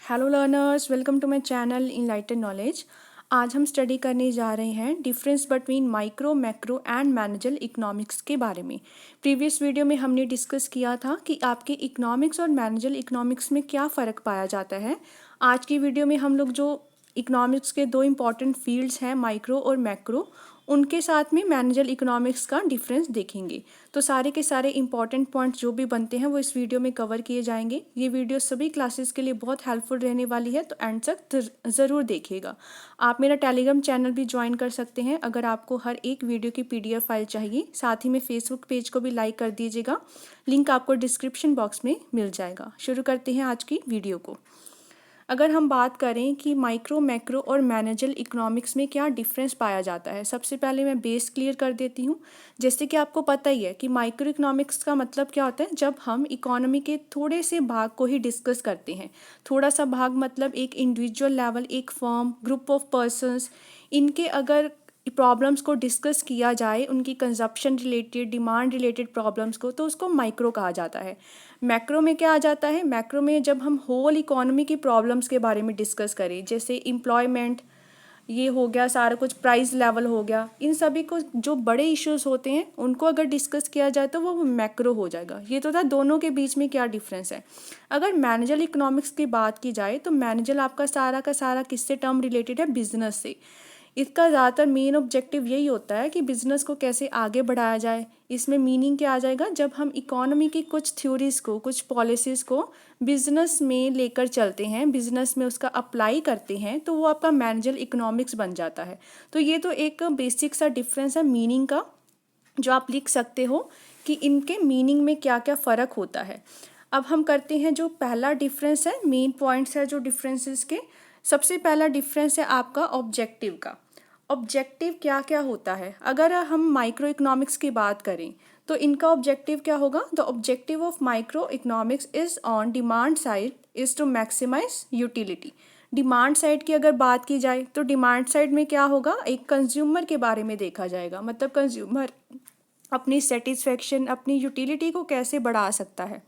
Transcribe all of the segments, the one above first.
Hello learners, welcome to my channel enlightened knowledge. आज हम study करने जा रहे हैं difference between micro, macro and managerial economics के बारे में। प्रीवियस वीडियो में हमने डिस्कस किया था कि आपके इकोनॉमिक्स और मैनेजल इकोनॉमिक्स में क्या फ़र्क पाया जाता है। आज की वीडियो में हम लोग जो इकोनॉमिक्स के दो इम्पॉर्टेंट फील्ड्स हैं, माइक्रो और मैक्रो, उनके साथ में मैनेजल इकोनॉमिक्स का डिफरेंस देखेंगे। तो सारे के सारे इंपॉर्टेंट पॉइंट्स जो भी बनते हैं वो इस वीडियो में कवर किए जाएंगे। ये वीडियो सभी क्लासेस के लिए बहुत हेल्पफुल रहने वाली है, तो एंड तक ज़रूर देखिएगा। आप मेरा टेलीग्राम चैनल भी ज्वाइन कर सकते हैं अगर आपको हर एक वीडियो की PDF फाइल चाहिए। साथ ही में फेसबुक पेज को भी लाइक कर दीजिएगा, लिंक आपको डिस्क्रिप्शन बॉक्स में मिल जाएगा। शुरू करते हैं आज की वीडियो को। अगर हम बात करें कि माइक्रो, मैक्रो और मैनेजल इकोनॉमिक्स में क्या डिफरेंस पाया जाता है, सबसे पहले मैं बेस क्लियर कर देती हूँ। जैसे कि आपको पता ही है कि माइक्रो इकोनॉमिक्स का मतलब क्या होता है। जब हम इकोनॉमी के थोड़े से भाग को ही डिस्कस करते हैं, थोड़ा सा भाग मतलब एक इंडिविजुअल लेवल, एक फर्म, ग्रुप ऑफ पर्सनस, इनके अगर प्रॉब्लम्स को डिस्कस किया जाए, उनकी consumption related, demand related problems को, तो उसको माइक्रो कहा जाता है। मैक्रो में क्या आ जाता है, मैक्रो में जब हम होल इकोनॉमी की प्रॉब्लम्स के बारे में डिस्कस करें, जैसे एम्प्लॉयमेंट, ये हो गया सारा कुछ, प्राइस लेवल हो गया, इन सभी को जो बड़े इश्यूज होते हैं उनको अगर डिस्कस किया जाए तो वो मैक्रो हो जाएगा। ये तो था दोनों के बीच में क्या डिफरेंस है। अगर मैनेजल इकोनॉमिक्स की बात की जाए तो मैनेजल आपका सारा का सारा किससे टर्म रिलेटेड है, बिजनेस से। इसका ज़्यादातर मेन ऑब्जेक्टिव यही होता है कि बिज़नेस को कैसे आगे बढ़ाया जाए। इसमें मीनिंग क्या आ जाएगा, जब हम इकोनॉमी की कुछ थ्योरीज़ को, कुछ पॉलिसीज़ को बिज़नेस में लेकर चलते हैं, बिज़नेस में उसका अप्लाई करते हैं, तो वो आपका मैनेजल इकोनॉमिक्स बन जाता है। तो ये तो एक बेसिक सा डिफरेंस है मीनिंग का, जो आप लिख सकते हो कि इनके मीनिंग में क्या क्या फ़र्क होता है। अब हम करते हैं जो पहला डिफरेंस है, मेन पॉइंट्स है जो डिफरेंसेस के। सबसे पहला डिफरेंस है आपका ऑब्जेक्टिव का। ऑब्जेक्टिव क्या क्या होता है, अगर हम माइक्रो इकोनॉमिक्स की बात करें तो इनका ऑब्जेक्टिव क्या होगा। The objective of micro economics is on demand side is to maximise utility. Demand side की अगर बात की जाए तो डिमांड साइड में क्या होगा, एक कंज्यूमर के बारे में देखा जाएगा, मतलब कंज्यूमर अपनी सेटिस्फेक्शन, अपनी यूटिलिटी को कैसे बढ़ा सकता है।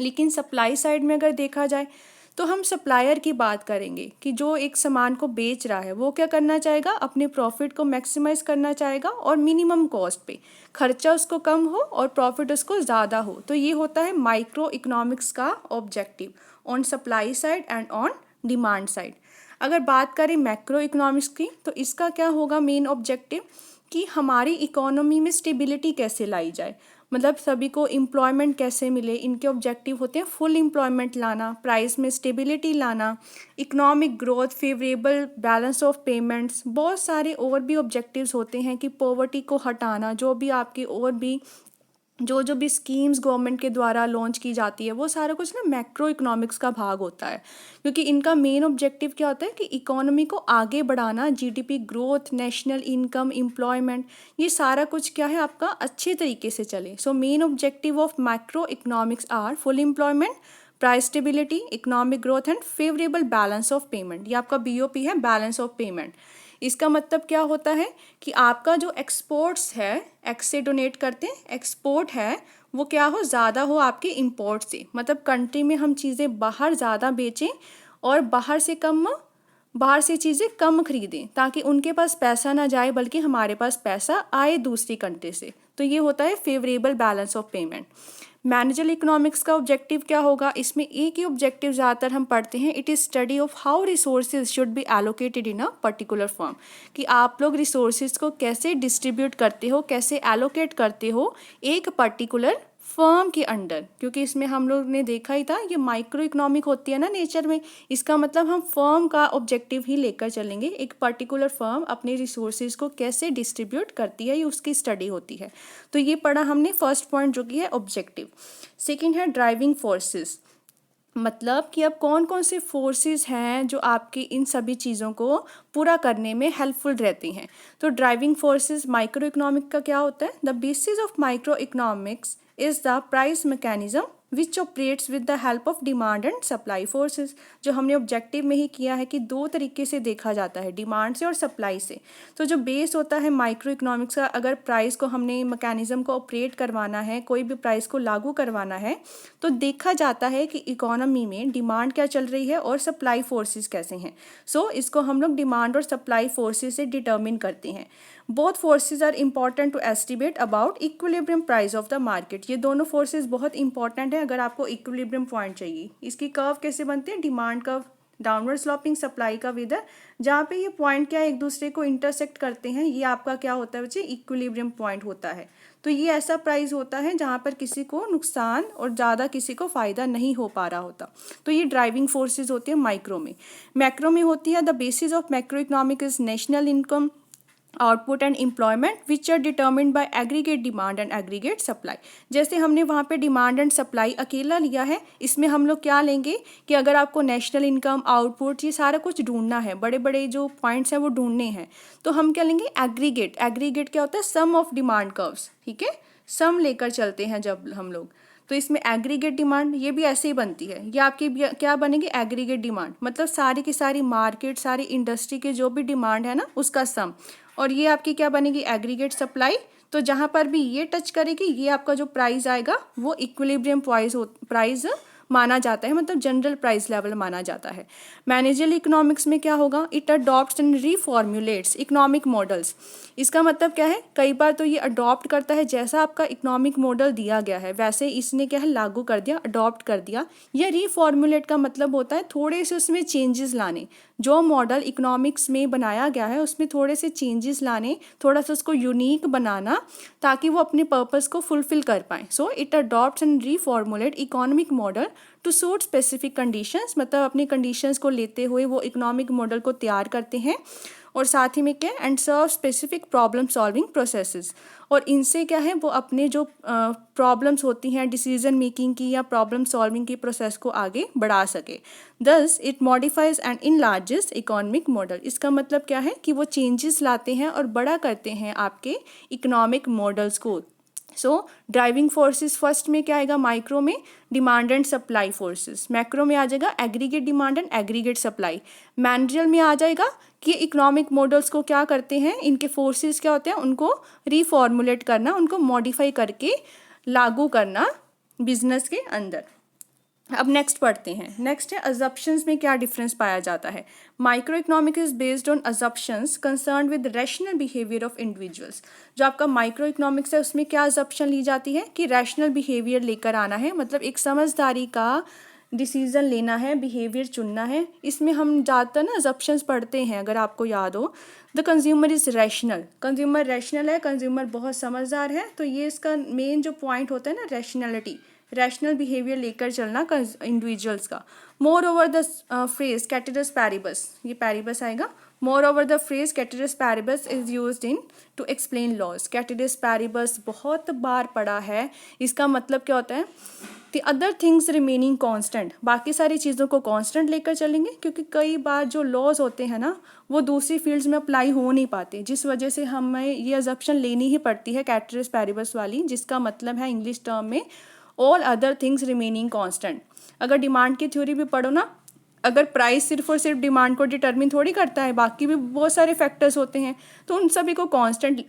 लेकिन सप्लाई साइड में अगर देखा जाए तो हम सप्लायर की बात करेंगे कि जो एक सामान को बेच रहा है वो क्या करना चाहेगा, अपने प्रॉफिट को मैक्सिमाइज करना चाहेगा और मिनिमम कॉस्ट पे, खर्चा उसको कम हो और प्रॉफिट उसको ज़्यादा हो। तो ये होता है माइक्रो इकोनॉमिक्स का objective on supply side and on demand side. अगर बात करें मैक्रो इकोनॉमिक्स की तो इसका क्या होगा मेन ऑब्जेक्टिव, कि हमारी इकोनॉमी में स्टेबिलिटी कैसे लाई जाए, मतलब सभी को एम्प्लॉयमेंट कैसे मिले। इनके ऑब्जेक्टिव होते हैं फुल एम्प्लॉयमेंट लाना, प्राइस में स्टेबिलिटी लाना, economic growth, favourable balance of payments, बहुत सारे और भी ऑब्जेक्टिव्स होते हैं कि पॉवर्टी को हटाना, जो भी आपके और भी जो भी स्कीम्स गवर्नमेंट के द्वारा लॉन्च की जाती है, वो सारा कुछ ना मैक्रो इकोनॉमिक्स का भाग होता है। क्योंकि इनका मेन ऑब्जेक्टिव क्या होता है कि इकोनॉमी को आगे बढ़ाना, GDP growth, national income, employment, ये सारा कुछ क्या है आपका अच्छे तरीके से चले। So main objective of macro economics are full employment, price stability, economic growth and favourable balance of payment. ये आपका BOP है, बैलेंस ऑफ पेमेंट। इसका मतलब क्या होता है कि आपका जो एक्सपोर्ट्स है, एक्स से डोनेट करते हैं, एक्सपोर्ट है वो क्या हो, ज़्यादा हो आपके इंपोर्ट से, मतलब कंट्री में हम चीज़ें बाहर ज़्यादा बेचें और बाहर से चीज़ें कम खरीदें, ताकि उनके पास पैसा ना जाए बल्कि हमारे पास पैसा आए दूसरी कंट्री से। तो ये होता है favourable balance of payment. Managerial economics का ऑब्जेक्टिव क्या होगा, इसमें एक ही ऑब्जेक्टिव ज़्यादातर हम पढ़ते हैं, it is study of how resources should be allocated in a particular form, कि आप लोग रिसोर्सेज को कैसे डिस्ट्रीब्यूट करते हो, कैसे एलोकेट करते हो एक पर्टिकुलर फर्म के अंडर। क्योंकि इसमें हम लोग ने देखा ही था, ये माइक्रो इकोनॉमिक होती है ना नेचर में, इसका मतलब हम फर्म का ऑब्जेक्टिव ही लेकर चलेंगे। एक पर्टिकुलर फर्म अपने रिसोर्सेज को कैसे डिस्ट्रीब्यूट करती है, ये उसकी स्टडी होती है। तो ये पढ़ा हमने फर्स्ट पॉइंट जो कि है ऑब्जेक्टिव। सेकेंड है ड्राइविंग फोर्सेस, मतलब कि अब कौन कौन से फोर्सेस हैं जो आपकी इन सभी चीज़ों को पूरा करने में हेल्पफुल रहती हैं। तो ड्राइविंग फोर्सेस माइक्रो इकोनॉमिक का क्या होता है, the basis of micro economics is the price mechanism which operates with the help of demand and supply forces. जो हमने ऑब्जेक्टिव में ही किया है कि दो तरीके से देखा जाता है, डिमांड से और सप्लाई से। तो जो बेस होता है माइक्रो इकोनॉमिक्स का, अगर प्राइस को हमने मैकेनिज्म को ऑपरेट करवाना है, कोई भी प्राइस को लागू करवाना है, तो देखा जाता है कि इकोनॉमी में डिमांड क्या चल रही है और सप्लाई फोर्सेस कैसे हैं। सो इसको हम लोग डिमांड और सप्लाई फोर्सेस से डिटर्मिन करते हैं। Both forces are important to estimate about equilibrium price of the market. ये दोनों फोर्सेस बहुत इंपॉर्टेंट है अगर आपको इक्विलिब्रियम पॉइंट चाहिए। इसकी कर्व कैसे बनते हैं, demand curve, downward sloping, supply का विदर, जहाँ पे ये पॉइंट क्या एक दूसरे को इंटरसेक्ट करते हैं, ये आपका क्या होता है बच्चे, इक्विलिब्रियम पॉइंट होता है। तो ये ऐसा प्राइस होता है जहाँ पर किसी को नुकसान और ज़्यादा किसी को फ़ायदा नहीं हो पा रहा होता। तो ये ड्राइविंग फोर्सेस होती है माइक्रो में। मैक्रो में होती है the basis of macro economic is national income, output and employment which are determined by aggregate demand and aggregate supply. जैसे हमने वहाँ पे डिमांड एंड सप्लाई अकेला लिया है, इसमें हम लोग क्या लेंगे कि अगर आपको नेशनल इनकम, आउटपुट, ये सारा कुछ ढूंढना है, बड़े बड़े जो पॉइंट्स हैं वो ढूंढने हैं, तो हम क्या लेंगे, एग्रीगेट। एग्रीगेट क्या होता है, सम ऑफ डिमांड कर्व्स, ठीक है, सम लेकर चलते हैं जब हम लोग। तो इसमें एग्रीगेट डिमांड ये भी ऐसे ही बनती है, ये आपकी क्या बनेगी, एग्रीगेट डिमांड, मतलब सारी की सारी मार्केट, सारी इंडस्ट्री के जो भी डिमांड है ना उसका सम। और ये आपकी क्या बनेगी, एग्रीगेट सप्लाई। तो जहाँ पर भी ये टच करेगी, ये आपका जो प्राइस आएगा वो इक्विलिब्रियम प्राइस माना जाता है, मतलब जनरल प्राइस लेवल माना जाता है। मैनेजरियल इकोनॉमिक्स में क्या होगा, it adopts and reformulates economic models. इसका मतलब क्या है, कई बार तो ये अडॉप्ट करता है, जैसा आपका इकोनॉमिक मॉडल दिया गया है वैसे इसने क्या है लागू कर दिया, अडॉप्ट कर दिया। या रीफॉर्मुलेट का मतलब होता है थोड़े से उसमें चेंजेस लाने, जो मॉडल इकोनॉमिक्स में बनाया गया है उसमें थोड़े से चेंजेस लाने, थोड़ा सा उसको यूनिक बनाना ताकि वो अपने पर्पस को फुलफिल कर पाएँ। So it adopts and reformulate economic model to suit specific conditions, मतलब अपनी कंडीशंस को लेते हुए वो इकोनॉमिक मॉडल को तैयार करते हैं। और साथ ही में क्या, and serve specific problem solving processes. और इनसे क्या है, वो अपने जो प्रॉब्लम्स होती हैं डिसीजन मेकिंग की या प्रॉब्लम सॉल्विंग की प्रोसेस को आगे बढ़ा सके। Thus it modifies and enlarges economic model. इसका मतलब क्या है कि वो चेंजेस लाते हैं और बड़ा करते हैं आपके इकोनॉमिक मॉडल्स को। सो ड्राइविंग फोर्सेस फर्स्ट में क्या आएगा, माइक्रो में demand and supply forces, macro में आ जाएगा aggregate demand and aggregate supply, managerial में आ जाएगा कि इकोनॉमिक मॉडल्स को क्या करते हैं, इनके फोर्सेस क्या होते हैं, उनको रीफॉर्मुलेट करना, उनको मॉडिफाई करके लागू करना बिजनेस के अंदर। अब नेक्स्ट पढ़ते हैं, नेक्स्ट है अजप्शंस में क्या डिफरेंस पाया जाता है। Micro economic is based on assumptions concern with rational behaviour of individuals. जो आपका माइक्रो इकोनॉमिक्स है उसमें क्या अजप्शन ली जाती है कि रैशनल बिहेवियर लेकर आना है, मतलब एक समझदारी का डिसीजन लेना है, बिहेवियर चुनना है। इसमें हम ज़्यादातर ना अजप्शंस पढ़ते हैं, अगर आपको याद हो, the consumer is rational, consumer rational है, कंज्यूमर बहुत समझदार है। तो ये इसका मेन जो पॉइंट होता है ना, रैशनैलिटी, रैशनल बिहेवियर लेकर चलना इंडिविजुअल्स का। Moreover the phrase ceteris paribus, ये पैरिबस आएगा। Moreover the phrase ceteris paribus is used in to explain laws. Ceteris paribus बहुत बार पढ़ा है, इसका मतलब क्या होता है, the other things remaining constant, बाकी सारी चीज़ों को कांस्टेंट लेकर चलेंगे, क्योंकि कई बार जो लॉज होते हैं ना वो दूसरी फील्ड्स में अप्लाई हो नहीं पाते, जिस वजह से हमें ये अजप्शन लेनी ही पड़ती है कैटेरस पैरिबस वाली, जिसका मतलब है इंग्लिश टर्म में all other things remaining constant. अगर डिमांड की थ्योरी भी पढ़ो ना, अगर प्राइस सिर्फ और सिर्फ डिमांड को डिटरमिन थोड़ी करता है, बाकी भी बहुत सारे फैक्टर्स होते हैं, तो उन सभी को कांस्टेंट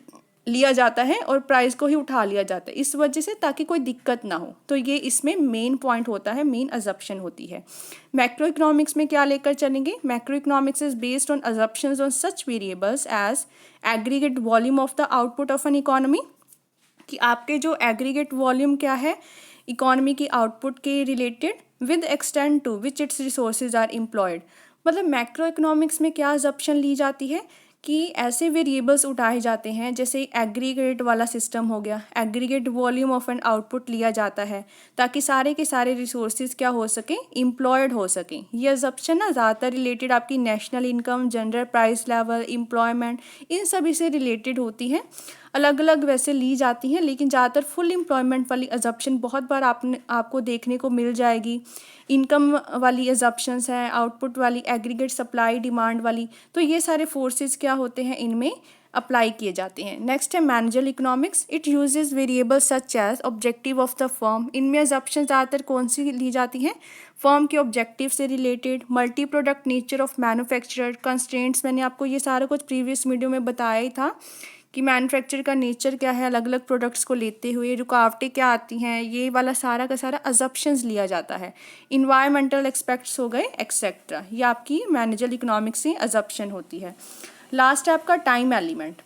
लिया जाता है और प्राइस को ही उठा लिया जाता है, इस वजह से ताकि कोई दिक्कत ना हो। तो ये इसमें मेन पॉइंट होता है, मेन अजप्शन होती है। मैक्रो इकोनॉमिक्स में क्या लेकर चलेंगे, macro economics is based on assumptions on such variables as aggregate volume of the output of an economy, कि आपके जो एग्रीगेट वॉल्यूम क्या है इकोनॉमी की आउटपुट के related, with extent to which its resources are employed. मतलब macro economics में क्या अजप्शन ली जाती है कि ऐसे वेरिएबल्स उठाए जाते हैं, जैसे एग्रीगेट वाला सिस्टम हो गया, aggregate volume of an output लिया जाता है ताकि सारे के सारे रिसोर्सेज क्या हो सकें, एम्प्लॉयड हो सकें। ये अजप्शन ना ज़्यादातर रिलेटेड आपकी national income, general price level, employment, इन सभी से रिलेटेड होती है। अलग अलग वैसे ली जाती हैं, लेकिन ज़्यादातर फुल एम्प्लॉयमेंट वाली अजप्शन बहुत बार आपको देखने को मिल जाएगी। इनकम वाली अजप्शंस हैं, आउटपुट वाली, एग्रीगेट सप्लाई डिमांड वाली। तो ये सारे फोर्सेस क्या होते हैं, इनमें अप्लाई किए जाते हैं। नेक्स्ट है managerial economics. It uses variables such as objective of the firm. इनमें एजम्पशन ज़्यादातर कौन सी ली जाती हैं? फर्म के ऑब्जेक्टिव से related, multi product nature of manufacturer, constraints, मैंने आपको ये सारा कुछ प्रीवियस वीडियो में बताया ही था कि मैन्युफैक्चर का नेचर क्या है, अलग अलग प्रोडक्ट्स को लेते हुए रुकावटें क्या आती हैं, ये वाला सारा का सारा अजम्पशंस लिया जाता है। इन्वायरमेंटल एक्सपेक्ट्स हो गए एक्सेट्रा, ये आपकी मैनेजरल इकोनॉमिक्स से अजम्पशन होती है। लास्ट है आपका टाइम एलिमेंट।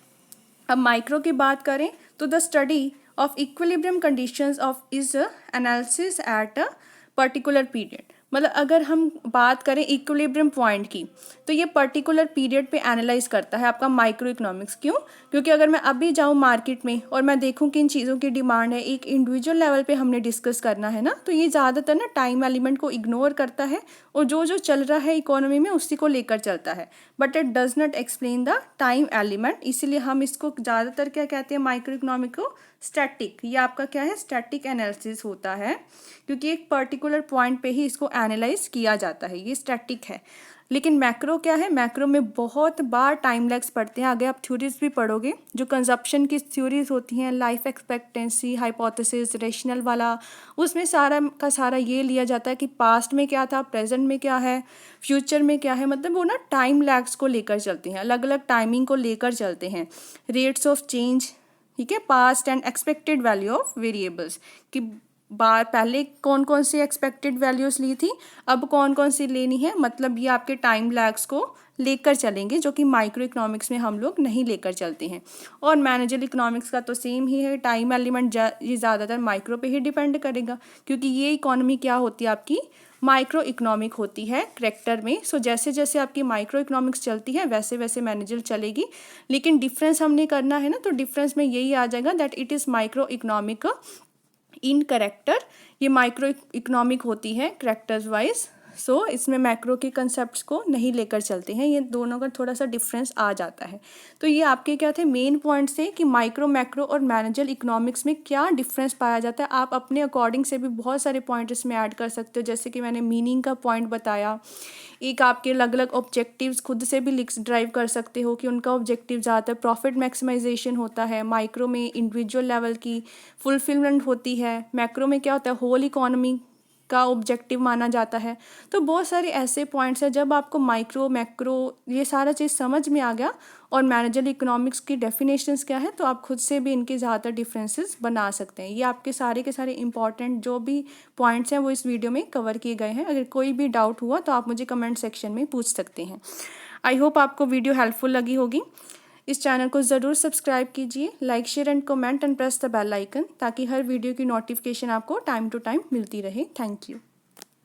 अब माइक्रो की बात करें तो the study of equilibrium conditions of is analysis at a particular period. मतलब अगर हम बात करें इक्विलिब्रियम पॉइंट की तो ये पर्टिकुलर पीरियड पे एनालाइज करता है आपका माइक्रो इकोनॉमिक्स। क्यों? क्योंकि अगर मैं अभी जाऊँ मार्केट में और मैं देखूँ कि इन चीज़ों की डिमांड है, एक इंडिविजुअल लेवल पे हमने डिस्कस करना है ना, तो ये ज़्यादातर ना टाइम एलिमेंट को इग्नोर करता है और जो जो चल रहा है इकोनॉमी में उसी को लेकर चलता है, but it does not explain the time element. इसीलिए हम इसको ज़्यादातर क्या कहते हैं माइक्रो इकोनॉमिक को? स्टैटिक। ये आपका क्या है? स्टैटिक एनालिसिस होता है, क्योंकि एक पर्टिकुलर पॉइंट पे ही इसको एनालाइज किया जाता है, ये स्टैटिक है। लेकिन मैक्रो क्या है? मैक्रो में बहुत बार टाइम लैग्स पड़ते हैं। आगे आप थ्योरीज भी पढ़ोगे, जो कंजप्शन की थ्योरीज होती हैं, लाइफ एक्सपेक्टेंसी, हाइपोथेसिस, रेशनल वाला, उसमें सारा का सारा ये लिया जाता है कि पास्ट में क्या था, प्रेजेंट में क्या है, फ्यूचर में क्या है। मतलब वो ना टाइम लैग्स को लेकर चलते हैं, अलग अलग टाइमिंग को लेकर चलते हैं। रेट्स ऑफ चेंज, ठीक है, past and expected value of variables कि बार पहले कौन कौन सी एक्सपेक्टेड वैल्यूज़ ली थी, अब कौन कौन सी लेनी है। मतलब ये आपके टाइम लैग्स को लेकर चलेंगे, जो कि माइक्रो इकोनॉमिक्स में हम लोग नहीं लेकर चलते हैं। और मैनेजरल इकोनॉमिक्स का तो सेम ही है, टाइम एलिमेंट ये ज़्यादातर माइक्रो पे ही डिपेंड करेगा, क्योंकि ये इकोनॉमी क्या होती है आपकी? माइक्रो इकोनॉमिक होती है करेक्टर में। सो जैसे जैसे आपकी माइक्रो इकोनॉमिक्स चलती है वैसे वैसे मैनेजर चलेगी। लेकिन डिफरेंस हमने करना है ना, तो डिफरेंस में यही आ जाएगा that it is micro economic in character. ये माइक्रो इकोनॉमिक होती है करेक्टर्स वाइज। सो इसमें मैक्रो के कंसेप्ट्स को नहीं लेकर चलते हैं, ये दोनों का थोड़ा सा डिफरेंस आ जाता है। तो ये आपके क्या थे मेन पॉइंट्स थे कि माइक्रो, मैक्रो और मैनेजरल इकोनॉमिक्स में क्या डिफरेंस पाया जाता है। आप अपने अकॉर्डिंग से भी बहुत सारे पॉइंट इसमें ऐड कर सकते हो, जैसे कि मैंने मीनिंग का पॉइंट बताया। एक आपके अलग अलग ऑब्जेक्टिव्स खुद से भी ड्राइव कर सकते हो कि उनका ऑब्जेक्टिव ज़्यादातर प्रॉफिट मैक्सिमाइजेशन होता है। माइक्रो में इंडिविजुअल लेवल की फुलफिलमेंट होती है, मैक्रो में क्या होता है होल इकोनॉमी का ऑब्जेक्टिव माना जाता है। तो बहुत सारे ऐसे पॉइंट्स हैं, जब आपको माइक्रो, मैक्रो ये सारा चीज़ समझ में आ गया और मैनेजरल इकोनॉमिक्स की डेफिनेशंस क्या है, तो आप खुद से भी इनके ज़्यादातर डिफरेंसेस बना सकते हैं। ये आपके सारे के सारे इंपॉर्टेंट जो भी पॉइंट्स हैं वो इस वीडियो में कवर किए गए हैं। अगर कोई भी डाउट हुआ तो आप मुझे कमेंट सेक्शन में पूछ सकते हैं। आई होप आपको वीडियो हेल्पफुल लगी होगी। इस चैनल को ज़रूर सब्सक्राइब कीजिए, like, share and comment and press the bell icon, ताकि हर वीडियो की नोटिफिकेशन आपको टाइम टू टाइम मिलती रहे। Thank you.